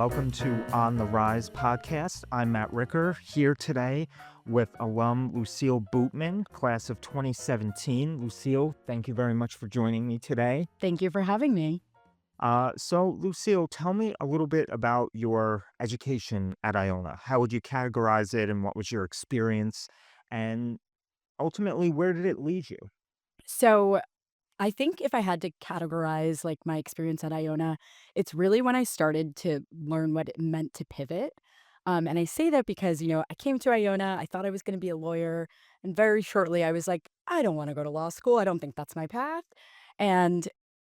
Welcome to On the Rise podcast. I'm Matt Ricker, here today with alum Lucille Bootman, class of 2017. Lucille, thank you very much for joining me today. Thank you for having me. So, Lucille, tell me a little bit about your education at Iona. How would you categorize it, and what was your experience? And ultimately, where did it lead you? So, I think if I had to categorize like my experience at Iona, it's really when I started to learn what it meant to pivot. And I say that because, I came to Iona, I thought I was going to be a lawyer. And very shortly, I was like, I don't want to go to law school. I don't think that's my path. And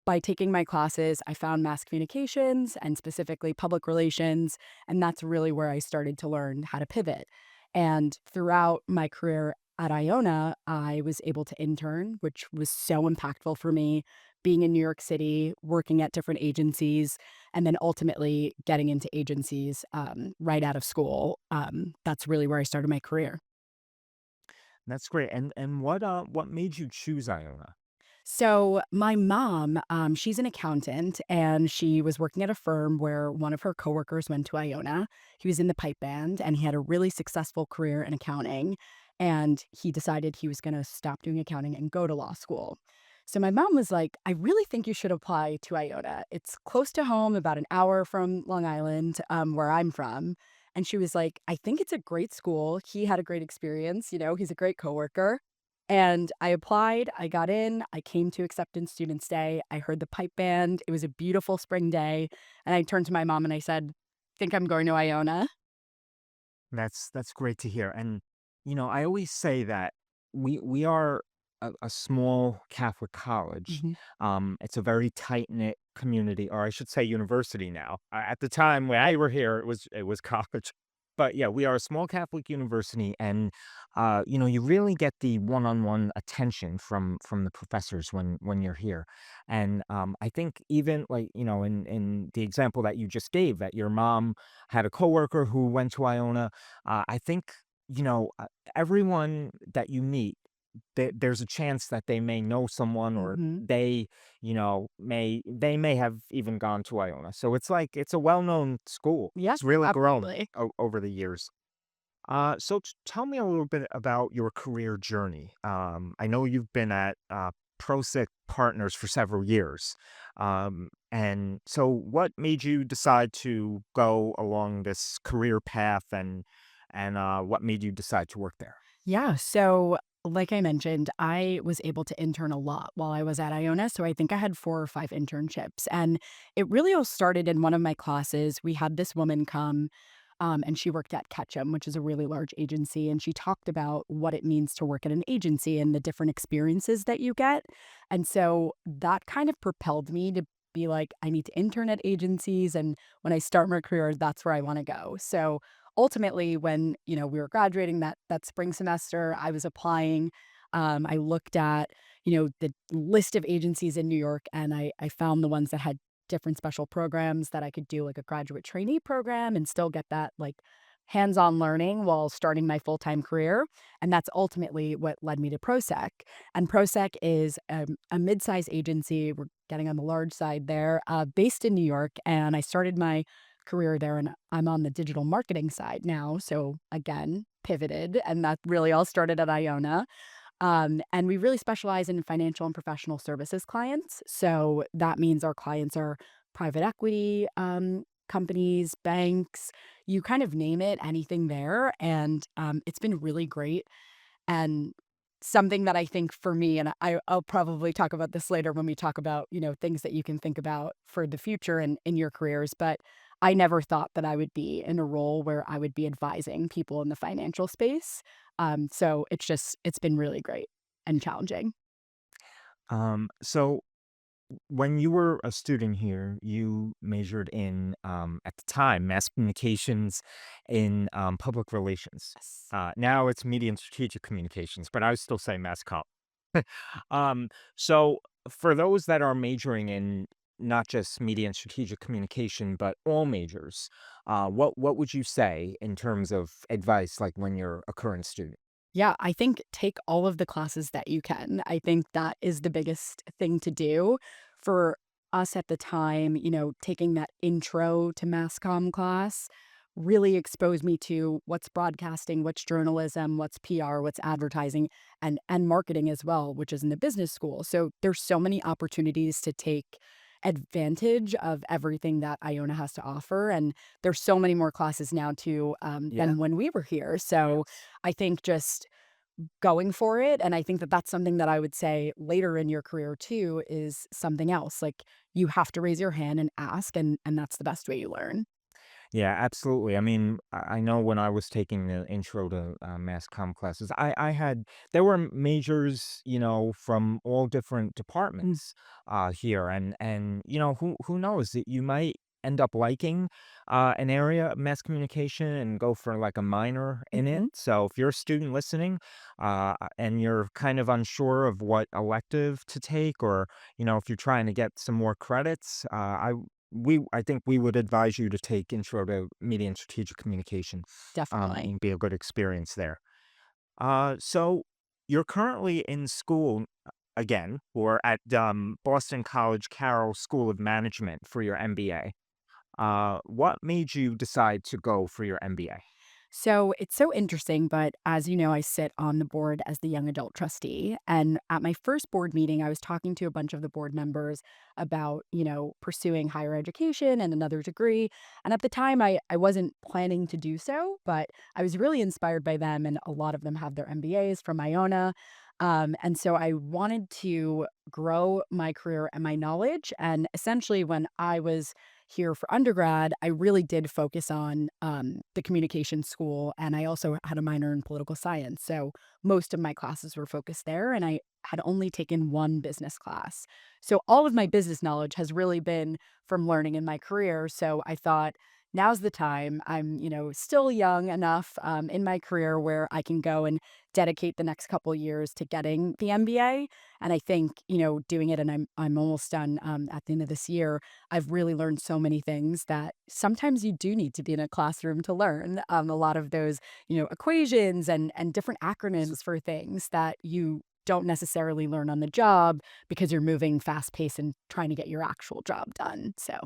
by taking my classes, I found mass communications and specifically public relations. And that's really where I started to learn how to pivot. And throughout my career at Iona, I was able to intern, which was so impactful for me, being in New York City, working at different agencies, and then ultimately getting into agencies right out of school. That's really where I started my career. That's great. And what made you choose Iona? So my mom, she's an accountant, and she was working at a firm where one of her coworkers went to Iona. He was in the pipe band, and he had a really successful career in accounting. And he decided he was going to stop doing accounting and go to law school. So my mom was like, "I really think you should apply to Iona. It's close to home, about an hour from Long Island, where I'm from." And she was like, "I think it's a great school. He had a great experience. He's a great coworker." And I applied, I got in, I came to acceptance students day, I heard the pipe band, it was a beautiful spring day, and I turned to my mom and I said, "Think I'm going to Iona." That's great to hear. And I always say that we are a small Catholic college. Mhm. It's a very tight knit community, or I should say, university now. At the time when I were here, it was college. But yeah, we are a small Catholic university, and you really get the one-on-one attention from the professors when you're here. And I think even like in the example that you just gave, that your mom had a coworker who went to Iona. I think, you know, uh, everyone that you meet, there's a chance that they may know someone, or Mhm. they may have even gone to Iona. So it's like it's a well-known school. Yeah, It's really grown absolutely. over the years. So tell me a little bit about your career journey. I know you've been at Prosek Partners for several years. And so what made you decide to go along this career path, and what made you decide to work there? Yeah, so like I mentioned, I was able to intern a lot while I was at Iona, so I think I had 4 or 5 internships, and it really all started in one of my classes. We had this woman come, and she worked at Ketchum, which is a really large agency, and she talked about what it means to work at an agency and the different experiences that you get, and so that kind of propelled me to be like, "I need to intern at agencies, and when I start my career, that's where I wanna go." So ultimately, when, we were graduating that spring semester, I was applying. I looked at, the list of agencies in New York, and I found the ones that had different special programs that I could do, like a graduate trainee program and still get that, like, hands-on learning while starting my full-time career, and that's ultimately what led me to Prosek. And Prosek is, a mid-size agency, we're getting on the large side there, based in New York, and I started my career there, and I'm on the digital marketing side now, so again, pivoted, and that really all started at Iona. And we really specialize in financial and professional services clients. So that means our clients are private equity companies, banks, you kind of name it, anything there. And it's been really great. And something that I think for me, and I'll probably talk about this later when we talk about, things that you can think about for the future and in your careers, but I never thought that I would be in a role where I would be advising people in the financial space. So it's been really great and challenging. So when you were a student here, you majored in, at the time, mass communications in public relations. Yes. Now it's media and strategic communications, but I would still say mass comm. So for those that are majoring in not just media and strategic communication, but all majors, what would you say in terms of advice, like when you're a current student? Yeah, I think take all of the classes that you can. I think that is the biggest thing to do for us at the time, taking that intro to mass comm class really exposed me to what's broadcasting, what's journalism, what's PR, what's advertising, and marketing as well, which is in the business school. So there's so many opportunities to take advantage of everything that Iona has to offer. And there's so many more classes now too Yeah. than when we were here. So Yes. I think just going for it, and I think that that's something that I would say later in your career too is something else. Like you have to raise your hand and ask, and that's the best way you learn. Yeah, absolutely. I mean, I know when I was taking the intro to mass comm classes, I had there were majors, from all different Mm, departments here, and who knows that you might end up liking an area of mass communication and go for like a minor in it. mhm. So if you're a student listening, and you're kind of unsure of what elective to take, or if you're trying to get some more credits, I think we would advise you to take Intro to Media and Strategic Communication, Definitely. and be a good experience there. So you're currently in school again, or at Boston College Carroll School of Management for your MBA. What made you decide to go for your MBA? So it's so interesting, but as you know, I sit on the board as the Young Adult Trustee. And at my first board meeting, I was talking to a bunch of the board members about, pursuing higher education and another degree. And at the time, I wasn't planning to do so, but I was really inspired by them. And a lot of them have their MBAs from Iona. And so I wanted to grow my career and my knowledge. And essentially, when I was here for undergrad, I really did focus on the communication school. And I also had a minor in political science. So most of my classes were focused there. And I had only taken one business class. So all of my business knowledge has really been from learning in my career. So I thought, now's the time. I'm, still young enough in my career where I can go and dedicate the next couple years to getting the MBA. And I think, doing it, and I'm almost done at the end of this year. I've really learned so many things that sometimes you do need to be in a classroom to learn. A lot of those, equations and different acronyms for things that you don't necessarily learn on the job because you're moving fast paced and trying to get your actual job done. So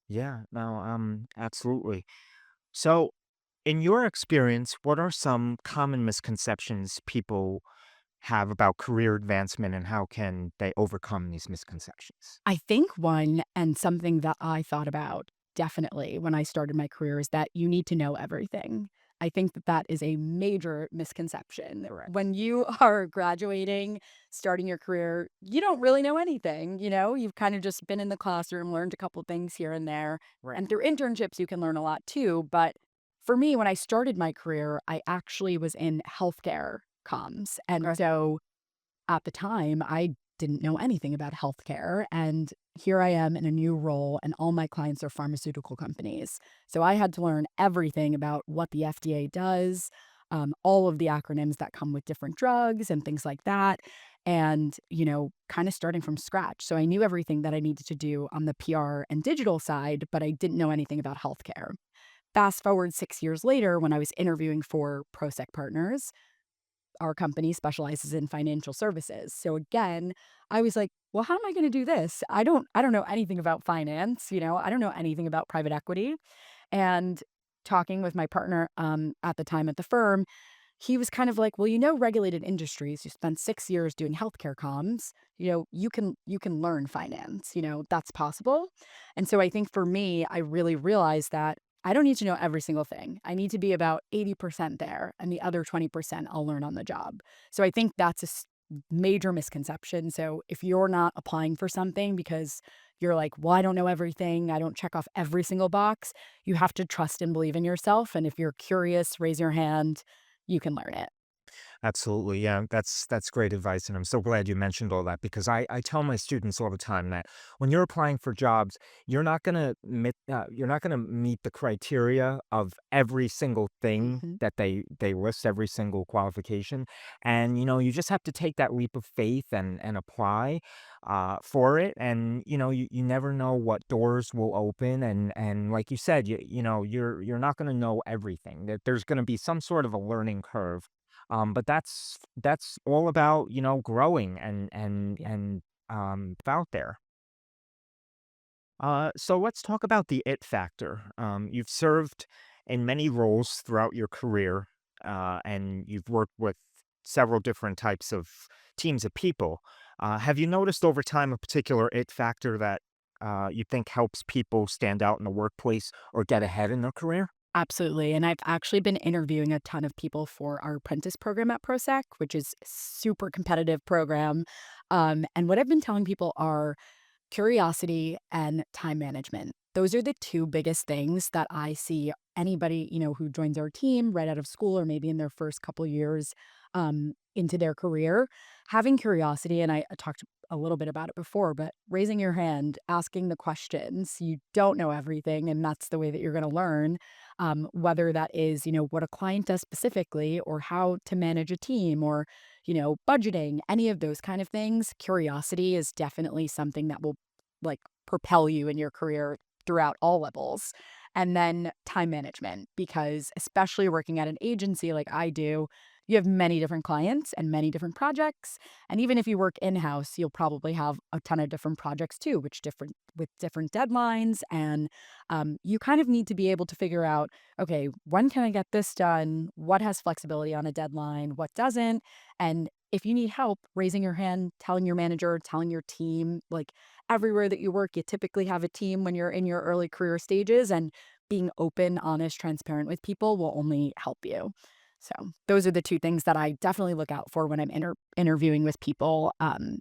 Yeah, no, absolutely. So, in your experience, what are some common misconceptions people have about career advancement, and how can they overcome these misconceptions? I think one, and something that I thought about definitely when I started my career, is that you need to know everything. I think that that is a major misconception. Correct. When you are graduating, starting your career, you don't really know anything. You've kind of just been in the classroom, learned a couple things here and there. Right. And through internships, you can learn a lot too. But for me, when I started my career, I actually was in healthcare comms. And Okay. so at the time, I didn't know anything about healthcare, and here I am in a new role, and all my clients are pharmaceutical companies. So I had to learn everything about what the FDA does, all of the acronyms that come with different drugs and things like that, and, kind of starting from scratch. So I knew everything that I needed to do on the PR and digital side, but I didn't know anything about healthcare. Fast forward 6 years later, when I was interviewing for Prosek Partners, our company specializes in financial services. So again, I was like, well, how am I going to do this? I don't know anything about finance, I don't know anything about private equity. And talking with my partner at the time at the firm, he was kind of like, well, regulated industries, you spent 6 years doing healthcare comms, you can learn finance, that's possible. And so I think for me, I really realized that I don't need to know every single thing. I need to be about 80% there, and the other 20% I'll learn on the job. So I think that's a major misconception. So if you're not applying for something because you're like, well, I don't know everything, I don't check off every single box, you have to trust and believe in yourself. And if you're curious, raise your hand, you can learn it. Absolutely. Yeah, that's great advice. And I'm so glad you mentioned all that, because I tell my students all the time that when you're applying for jobs, you're not gonna meet the criteria of every single thing Mhm. that they list, every single qualification. And you just have to take that leap of faith and apply for it. And you never know what doors will open. And like you said, you're not gonna know everything. That there's gonna be some sort of a learning curve, but that's all about, growing and Yeah. out there. So let's talk about the it factor. You've served in many roles throughout your career, and you've worked with several different types of teams of people. Have you noticed over time a particular it factor that you think helps people stand out in the workplace or get ahead in their career? Absolutely, and I've actually been interviewing a ton of people for our apprentice program at Prosek, which is super competitive program, and what I've been telling people are curiosity and time management. Those are the 2 biggest things that I see anybody, who joins our team right out of school or maybe in their first couple years, into their career. Having curiosity, and I talked a little bit about it before, but raising your hand, asking the questions. You don't know everything, and that's the way that you're gonna learn, whether that is, what a client does specifically or how to manage a team or, budgeting, any of those kind of things. Curiosity is definitely something that will like propel you in your career throughout all levels. And then time management, because especially working at an agency like I do, you have many different clients and many different projects. And even if you work in-house, you'll probably have a ton of different projects too, which different with different deadlines. And you kind of need to be able to figure out, okay, when can I get this done? What has flexibility on a deadline? What doesn't? And if you need help, raising your hand, telling your manager, telling your team, like everywhere that you work, you typically have a team when you're in your early career stages, and being open, honest, transparent with people will only help you. So those are the 2 things that I definitely look out for when I'm interviewing with people,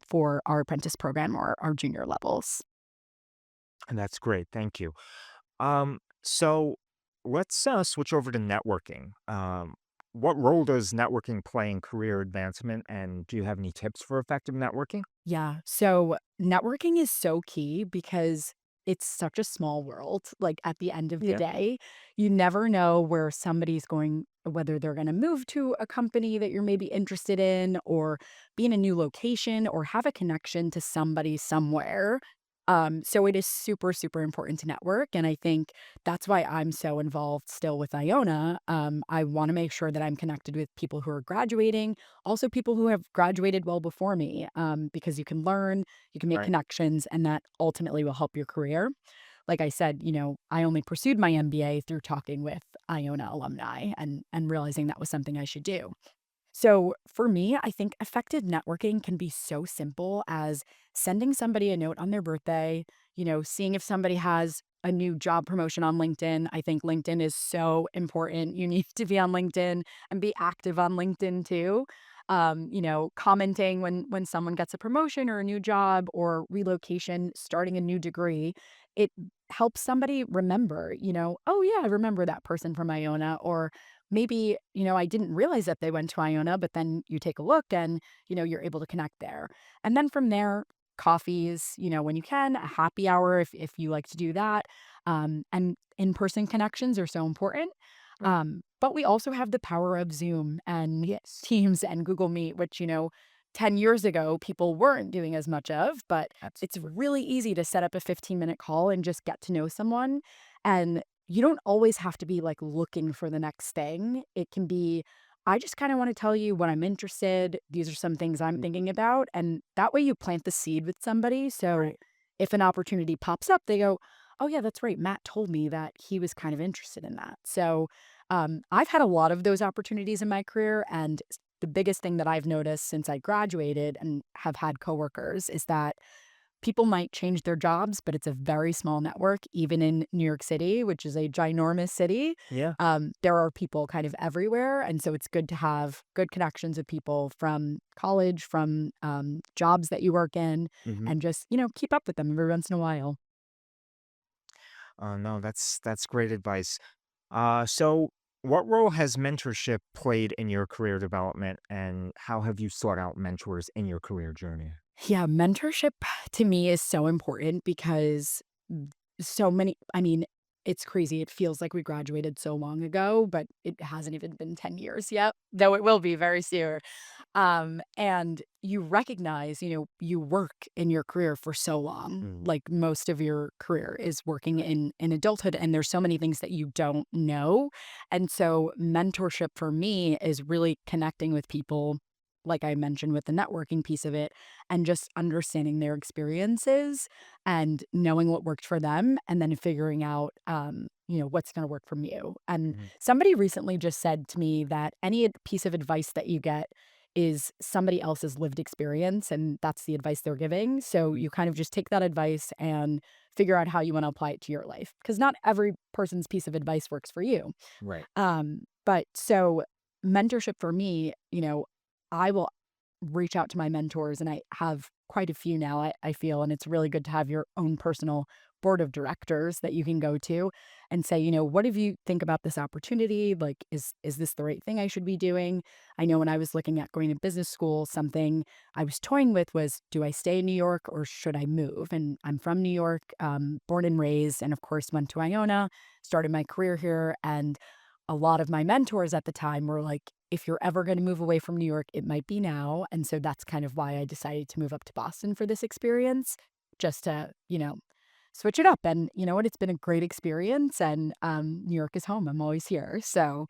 for our apprentice program or our junior levels. And that's great. Thank you. So let's switch over to networking. What role does networking play in career advancement? And do you have any tips for effective networking? Yeah. So networking is so key because it's such a small world. Like at the end of the Yeah. day, you never know where somebody's going, whether they're going to move to a company that you're maybe interested in, or be in a new location, or have a connection to somebody somewhere. So it is super, super important to network. And I think that's why I'm so involved still with Iona. I want to make sure that I'm connected with people who are graduating, also people who have graduated well before me, because you can learn, you can make Right. connections, and that ultimately will help your career. Like I said, I only pursued my MBA through talking with Iona alumni and realizing that was something I should do. So for me, I think effective networking can be so simple as sending somebody a note on their birthday, seeing if somebody has a new job promotion on LinkedIn. I think LinkedIn is so important. You need to be on LinkedIn and be active on LinkedIn too. Commenting when someone gets a promotion or a new job or relocation, starting a new degree, it helps somebody remember, oh yeah, I remember that person from Iona, or maybe, I didn't realize that they went to Iona, but then you take a look and, you're able to connect there. And then from there, coffees, when you can, a happy hour if you like to do that. And in-person connections are so important. Right. But we also have the power of Zoom and Yes. Teams and Google Meet, which, 10 years ago, people weren't doing as much of, but it's Absolutely. really easy to set up a 15-minute call and just get to know someone. And you don't always have to be like looking for the next thing. It can be, I just kind of want to tell you what I'm interested. These are some things I'm Mhm. thinking about. And that way you plant the seed with somebody. So Right. if an opportunity pops up, they go, oh, yeah, that's right. Matt told me that he was kind of interested in that. So I've had a lot of those opportunities in my career. And the biggest thing that I've noticed since I graduated and have had coworkers is that people might change their jobs, but it's a very small network, even in New York City, which is a ginormous city. Yeah. There are people kind of everywhere. And so it's good to have good connections with people from college, from jobs that you work in, Hmm. and just, keep up with them every once in a while. No, that's great advice. So what role has mentorship played in your career development, and how have you sought out mentors in your career journey? Yeah, mentorship to me is so important because so many, I mean, it's crazy. It feels like we graduated so long ago, but it hasn't even been 10 years yet, though it will be very soon. And you recognize, you work in your career for so long. Mm. Like most of your career is working in adulthood, and there's so many things that you don't know. And so mentorship for me is really connecting with people like I mentioned with the networking piece of it, and just understanding their experiences and knowing what worked for them and then figuring out, what's going to work from you. And Mhm. somebody recently just said to me that any piece of advice that you get is somebody else's lived experience, and that's the advice they're giving. So you kind of just take that advice and figure out how you want to apply it to your life because not every person's piece of advice works for you. Right. But so mentorship for me, I will reach out to my mentors, and I have quite a few now, I feel, and it's really good to have your own personal board of directors that you can go to and say, what do you think about this opportunity? Like, is this the right thing I should be doing? I know when I was looking at going to business school, something I was toying with was, do I stay in New York or should I move? And I'm from New York, born and raised, and of course went to Iona, started my career here, and a lot of my mentors at the time were like, if you're ever going to move away from New York, it might be now. And so that's kind of why I decided to move up to Boston for this experience, just to, switch it up. And you know what? It's been a great experience. And New York is home. I'm always here. So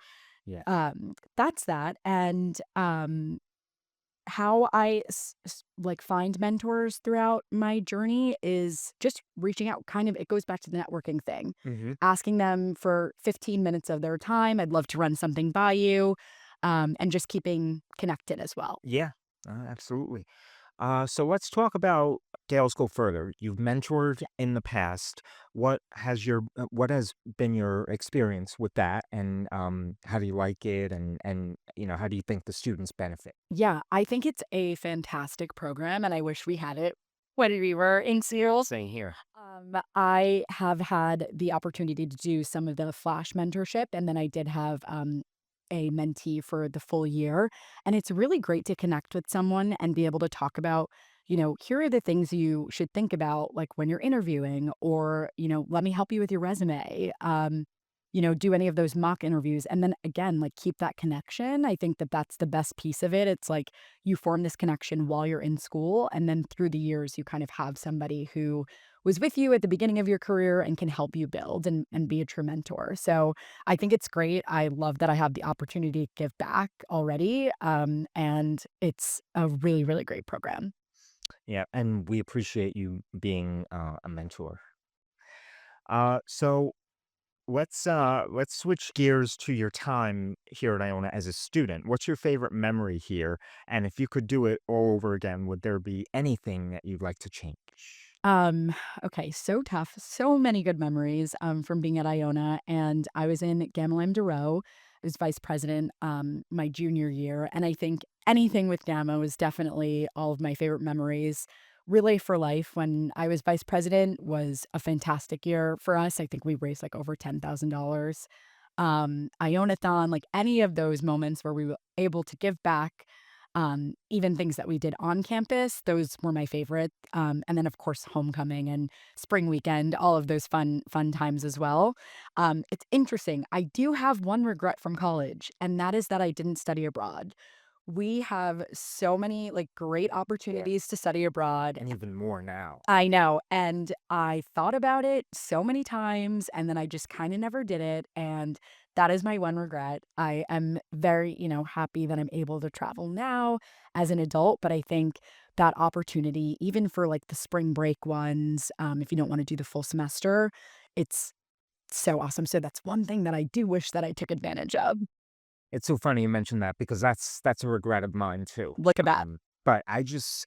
Yeah. that's that. And how I like find mentors throughout my journey is just reaching out. Kind of, it goes back to the networking thing, Hmm. asking them for 15 minutes of their time. I'd love to run something by you, and just keeping connected as well. Yeah. Absolutely. So let's talk about Gaels Go Further. You've mentored in the past. What has been your experience with that, and how do you like it, and how do you think the students benefit? Yeah, I think it's a fantastic program, and I wish we had it when we were in sales. Same here. I have had the opportunity to do some of the flash mentorship, and then I did have a mentee for the full year. And it's really great to connect with someone and be able to talk about, here are the things you should think about, like when you're interviewing, or, let me help you with your resume. Do any of those mock interviews. And then again, like keep that connection. I think that that's the best piece of it. It's like you form this connection while you're in school. And then through the years, you kind of have somebody who was with you at the beginning of your career and can help you build and be a true mentor. So I think it's great. I love that I have the opportunity to give back already. And it's a really, really great program. Yeah, and we appreciate you being a mentor. So let's switch gears to your time here at Iona as a student. What's your favorite memory here? And if you could do it all over again, would there be anything that you'd like to change? Um, okay, so tough. So many good memories from being at Iona. And I was in Gamma Lambda Rho. I was vice president my junior year. And I think anything with Gamma was definitely all of my favorite memories. Relay for Life, when I was vice president, was a fantastic year for us. I think we raised like over $10,000. Ionathon, like any of those moments where we were able to give back, even things that we did on campus, those were my favorite. And then of course homecoming and spring weekend, all of those fun times as well. It's interesting. I do have one regret from college, and that is that I didn't study abroad. We have so many like great Yeah. opportunities to study abroad. And even more now. I know, and I thought about it so many times, and then I just kinda never did it, and that is my one regret. I am very, happy that I'm able to travel now as an adult, but I think that opportunity, even for, like, the spring break ones, if you don't wanna do the full semester, it's so awesome. So that's one thing that I do wish that I took advantage of. It's so funny you mentioned that because that's a regret of mine too. Look at that. But I just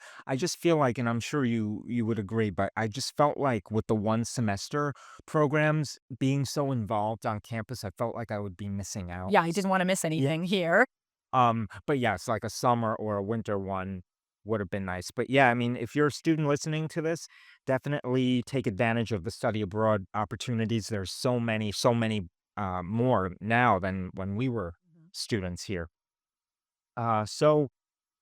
feel like, and I'm sure you would agree, but I just felt like with the one semester programs being so involved on campus, I felt like I would be missing out. Yeah, I didn't wanna miss Yeah. anything here. But yes, like a summer or a winter one would have been nice. But yeah, I mean, if you're a student listening to this, definitely take advantage of the study abroad opportunities. There's so many more now than when we were Mhm. students here. So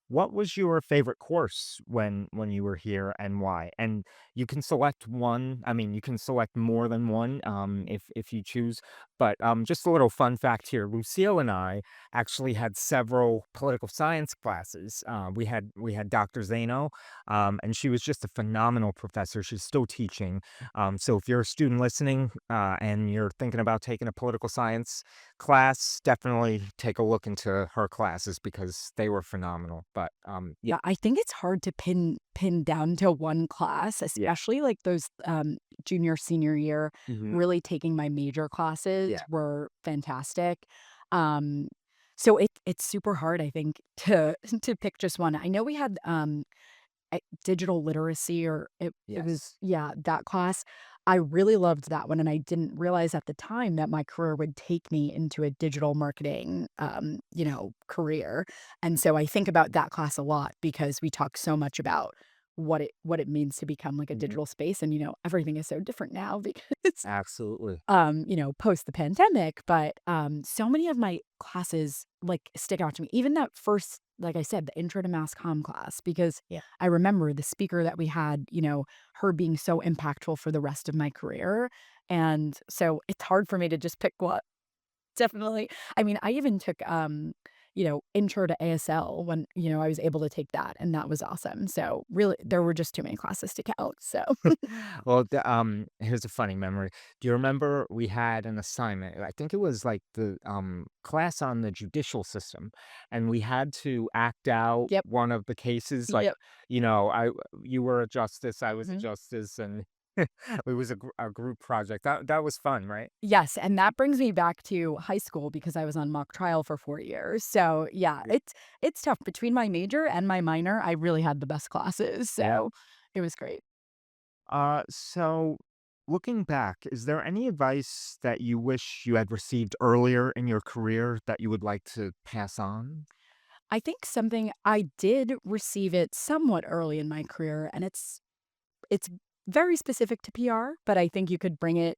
what was your favorite course when you were here and why? And you can select one. I mean, you can select more than one if you choose. But just a little fun fact here: Lucille and I actually had several political science classes. We had Dr. Zano, and she was just a phenomenal professor. She's still teaching. So if you're a student listening and you're thinking about taking a political science class, definitely take a look into her classes because they were phenomenal. But yeah, Yeah, I think it's hard to pin down to one class, yeah, especially like those junior senior year. hmm Really taking my major classes yeah, were fantastic. Um, so it's super hard, I think, to to pick just one. I know we had digital literacy, or it was, yes. yeah, that class. I really loved that one, and I didn't realize at the time that my career would take me into a digital marketing, career. And so I think about that class a lot because we talk so much about what it means to become like a hmm digital space, and everything is so different now because Absolutely. post the pandemic, but, so many of my classes, like, stick out to me. Even that first, like I said, the intro to mass comm class, because Yeah. I remember the speaker that we had, her being so impactful for the rest of my career, and so it's hard for me to just pick one. Definitely. I mean, I even took, intro to ASL when, I was able to take that, and that was awesome. So, really, there were just too many classes to count, so Well, here's a funny memory. Do you remember we had an assignment? I think it was like the class on the judicial system, and we had to act out Yep, one of the cases. Like, yep. you know, I you were a justice, I was a Mhm. justice, and it was a group project. That was fun, right? Yes, and that brings me back to high school because I was on mock trial for 4 years. So, yeah, Yeah. it's tough. Between my major and my minor, I really had the best classes, Yeah. so it was great. So looking back, is there any advice that you wish you had received earlier in your career that you would like to pass on? I think something I did receive it somewhat early in my career, and it's very specific to PR, but I think you could bring it,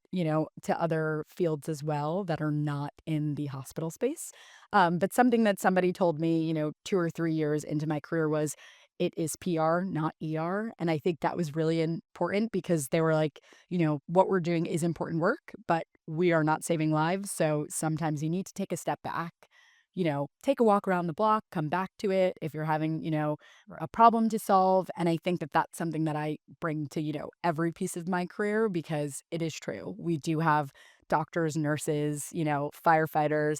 to other fields as well that are not in the hospital space. But something that somebody told me, 2 or 3 years into my career was, "It is PR, not ER." And I think that was really important because they were like, "What we're doing is important work, but we are not saving lives, so sometimes you need to take a step back, take a walk around the block, come back to it if you're having, Right. a problem to solve." And I think that that's something that I bring to, every piece of my career because it is true. We do have doctors, nurses, firefighters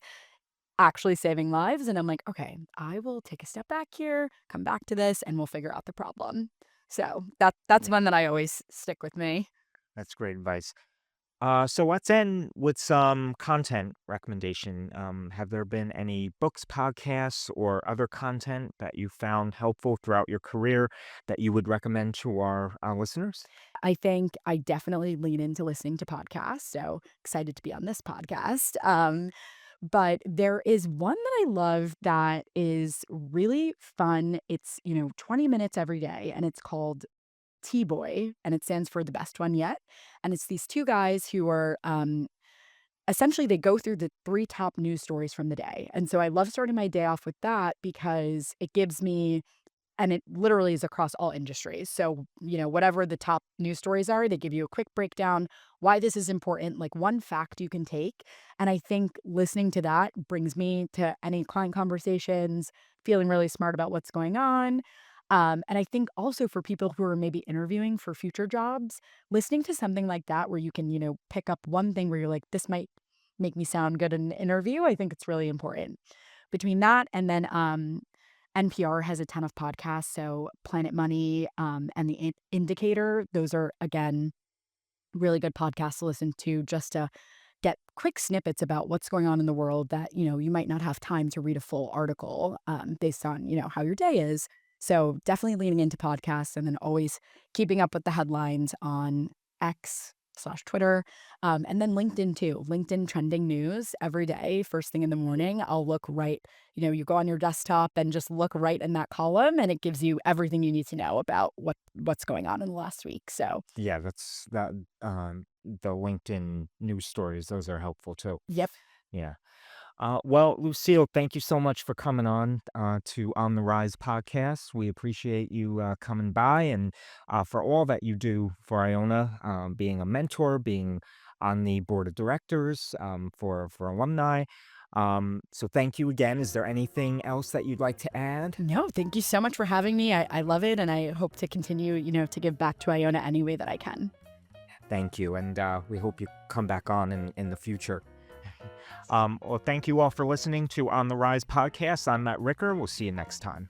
actually saving lives. And I'm like, okay, I will take a step back here, come back to this, and we'll figure out the problem. So that's Yeah, one that I always stick with me. that's great advice. So let's end with some content recommendation. Have there been any books, podcasts, or other content that you found helpful throughout your career that you would recommend to our listeners? I think I definitely lean into listening to podcasts. So excited to be on this podcast. But there is one that I love that is really fun. It's, 20 minutes every day, and it's called T Boy, and it stands for the best one yet. And it's these two guys who are essentially they go through the three top news stories from the day. And so I love starting my day off with that because it gives me, and it literally is across all industries. So, whatever the top news stories are, they give you a quick breakdown, why this is important, like one fact you can take. And I think listening to that brings me to any client conversations, feeling really smart about what's going on. And I think also for people who are maybe interviewing for future jobs, listening to something like that where you can, pick up one thing where you're like, this might make me sound good in an interview. I think it's really important. Between that and then NPR has a ton of podcasts, so Planet Money, and The Indicator, those are, again, really good podcasts to listen to just to get quick snippets about what's going on in the world that, you might not have time to read a full article, based on, how your day is. So definitely leaning into podcasts and then always keeping up with the headlines on X/Twitter, and then LinkedIn too. LinkedIn trending news every day, first thing in the morning. I'll look right, you go on your desktop and just look right in that column, and it gives you everything you need to know about what's going on in the last week. So, Yeah, that's that. The LinkedIn news stories; those are helpful too. yep. Yeah. Well, Lucille, thank you so much for coming on to On the Rise podcast. We appreciate you coming by and for all that you do for Iona, being a mentor, being on the board of directors for alumni. So thank you again. Is there anything else that you'd like to add? No, thank you so much for having me. I love it, and I hope to continue, to give back to Iona any way that I can. Thank you, and we hope you come back on in the future. Well, thank you all for listening to On the Rise podcast. I'm Matt Ricker. We'll see you next time.